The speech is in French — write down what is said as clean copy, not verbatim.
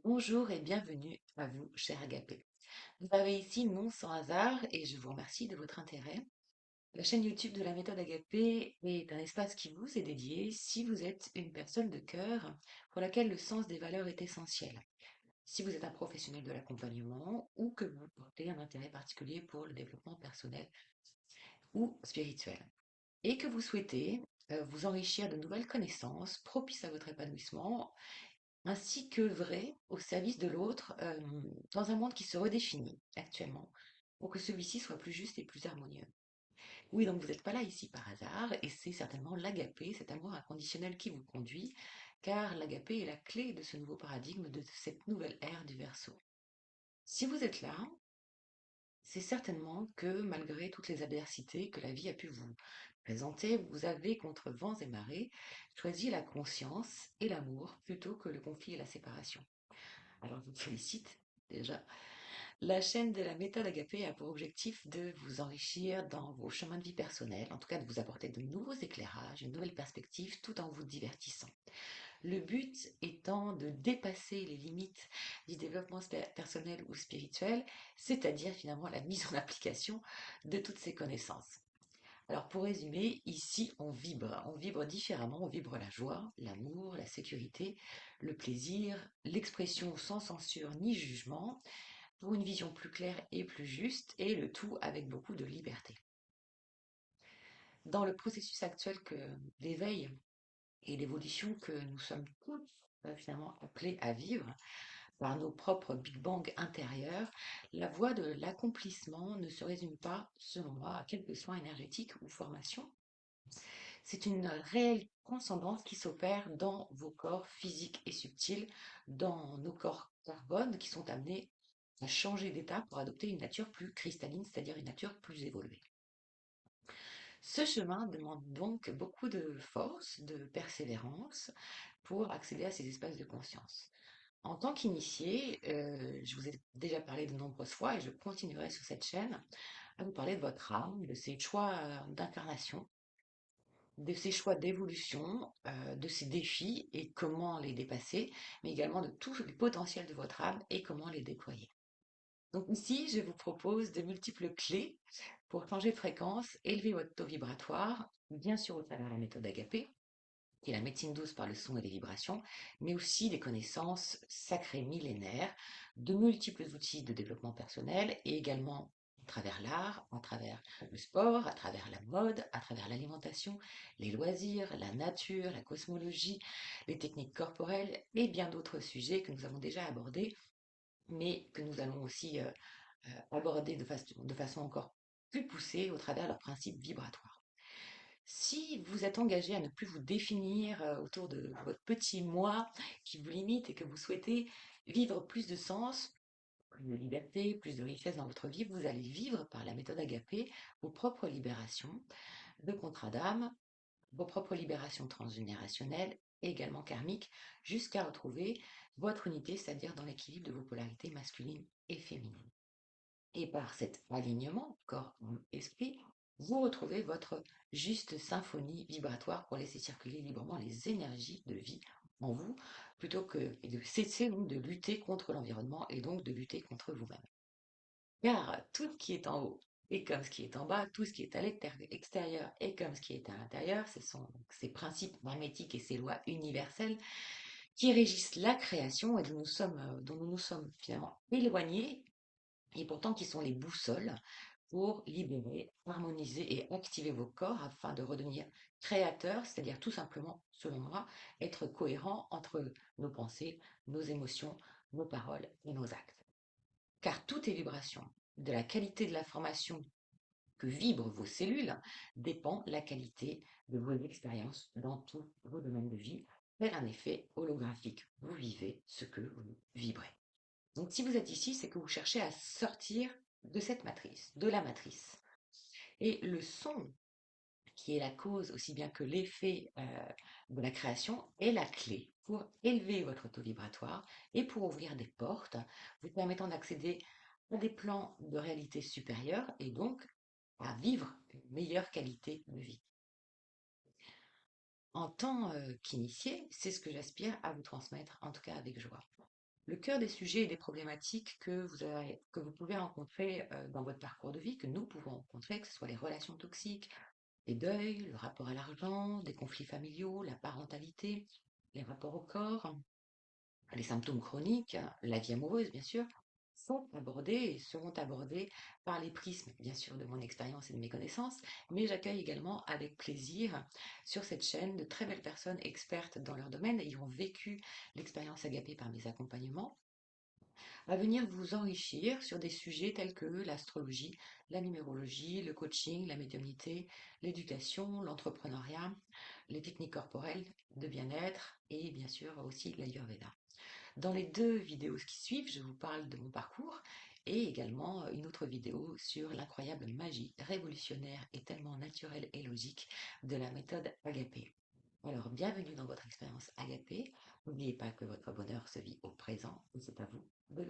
Bonjour et bienvenue à vous, cher Agapé. Vous avez ici non sans hasard et je vous remercie de votre intérêt. La chaîne YouTube de la méthode Agapé est un espace qui vous est dédié si vous êtes une personne de cœur pour laquelle le sens des valeurs est essentiel. Si vous êtes un professionnel de l'accompagnement ou que vous portez un intérêt particulier pour le développement personnel ou spirituel et que vous souhaitez vous enrichir de nouvelles connaissances propices à votre épanouissement ainsi qu'œuvrer au service de l'autre, dans un monde qui se redéfinit actuellement, pour que celui-ci soit plus juste et plus harmonieux. Oui, donc vous n'êtes pas là ici par hasard, et c'est certainement l'agapé, cet amour inconditionnel qui vous conduit, car l'agapé est la clé de ce nouveau paradigme, de cette nouvelle ère du Verseau. Si vous êtes là, c'est certainement que malgré toutes les adversités que la vie a pu vous présenter, vous avez, contre vents et marées, choisi la conscience et l'amour plutôt que le conflit et la séparation. Alors, je vous félicite déjà. La chaîne de la méthode Agapé a pour objectif de vous enrichir dans vos chemins de vie personnels, en tout cas de vous apporter de nouveaux éclairages, une nouvelle perspective, tout en vous divertissant. Le but étant de dépasser les limites du développement personnel ou spirituel, c'est-à-dire finalement la mise en application de toutes ces connaissances. Alors pour résumer, ici on vibre différemment, on vibre la joie, l'amour, la sécurité, le plaisir, l'expression sans censure ni jugement, pour une vision plus claire et plus juste, et le tout avec beaucoup de liberté. Dans le processus actuel d'éveil et d'évolution que nous sommes tous finalement appelés à vivre par nos propres Big Bang intérieurs, la voie de l'accomplissement ne se résume pas, selon moi, à quelques soins énergétiques ou formations. C'est une réelle transcendance qui s'opère dans vos corps physiques et subtils, dans nos corps carbone qui sont amenés à changer d'état pour adopter une nature plus cristalline, c'est-à-dire une nature plus évoluée. Ce chemin demande donc beaucoup de force, de persévérance pour accéder à ces espaces de conscience. En tant qu'initié, je vous ai déjà parlé de nombreuses fois et je continuerai sur cette chaîne à vous parler de votre âme, de ses choix d'incarnation, de ses choix d'évolution, de ses défis et comment les dépasser, mais également de tous les potentiels de votre âme et comment les déployer. Donc ici, je vous propose de multiples clés pour changer de fréquence, élever votre taux vibratoire, bien sûr au travers de la méthode Agapé, qui est la médecine douce par le son et les vibrations, mais aussi des connaissances sacrées millénaires, de multiples outils de développement personnel et également à travers l'art, à travers le sport, à travers la mode, à travers l'alimentation, les loisirs, la nature, la cosmologie, les techniques corporelles et bien d'autres sujets que nous avons déjà abordés, mais que nous allons aussi aborder de façon encore plus poussée au travers de leurs principes vibratoires. Si vous êtes engagé à ne plus vous définir autour de votre petit moi qui vous limite et que vous souhaitez vivre plus de sens, plus de liberté, plus de richesse dans votre vie, vous allez vivre par la méthode Agapé vos propres libérations de contrat d'âme, vos propres libérations transgénérationnelles et également karmiques, jusqu'à retrouver votre unité, c'est-à-dire dans l'équilibre de vos polarités masculines et féminines. Et par cet alignement corps, âme, esprit, vous retrouvez votre juste symphonie vibratoire pour laisser circuler librement les énergies de vie en vous, plutôt que de cesser donc de lutter contre l'environnement et donc de lutter contre vous-même. Car tout ce qui est en haut est comme ce qui est en bas, tout ce qui est à l'extérieur est comme ce qui est à l'intérieur, ce sont donc ces principes magnétiques et ces lois universelles qui régissent la création et dont nous nous sommes finalement éloignés et pourtant qui sont les boussoles pour libérer, harmoniser et activer vos corps afin de redevenir créateurs, c'est-à-dire tout simplement, selon moi, être cohérent entre nos pensées, nos émotions, nos paroles et nos actes. Car tout est vibration. De la qualité de l'information que vibrent vos cellules dépend la qualité de vos expériences dans tous vos domaines de vie. Faire un effet holographique. Vous vivez ce que vous vibrez. Donc si vous êtes ici, c'est que vous cherchez à sortir de cette matrice, de la matrice. Et le son, qui est la cause aussi bien que l'effet de la création, est la clé pour élever votre taux vibratoire et pour ouvrir des portes, vous permettant d'accéder à des plans de réalité supérieure et donc à vivre une meilleure qualité de vie. En tant qu'initié, c'est ce que j'aspire à vous transmettre, en tout cas avec joie. le cœur des sujets et des problématiques que vous pouvez rencontrer dans votre parcours de vie, que nous pouvons rencontrer, que ce soit les relations toxiques, les deuils, le rapport à l'argent, des conflits familiaux, la parentalité, les rapports au corps, les symptômes chroniques, la vie amoureuse, bien sûr, sont abordés et seront abordés par les prismes, bien sûr, de mon expérience et de mes connaissances, mais j'accueille également avec plaisir sur cette chaîne de très belles personnes expertes dans leur domaine ayant vécu l'expérience agapée par mes accompagnements à venir vous enrichir sur des sujets tels que l'astrologie, la numérologie, le coaching, la médiumnité, l'éducation, l'entrepreneuriat, les techniques corporelles de bien-être et bien sûr aussi l'Ayurveda. Dans les deux vidéos qui suivent, je vous parle de mon parcours et également une autre vidéo sur l'incroyable magie révolutionnaire et tellement naturelle et logique de la méthode Agapé. Alors, bienvenue dans votre expérience Agapé. N'oubliez pas que votre bonheur se vit au présent et c'est à vous de le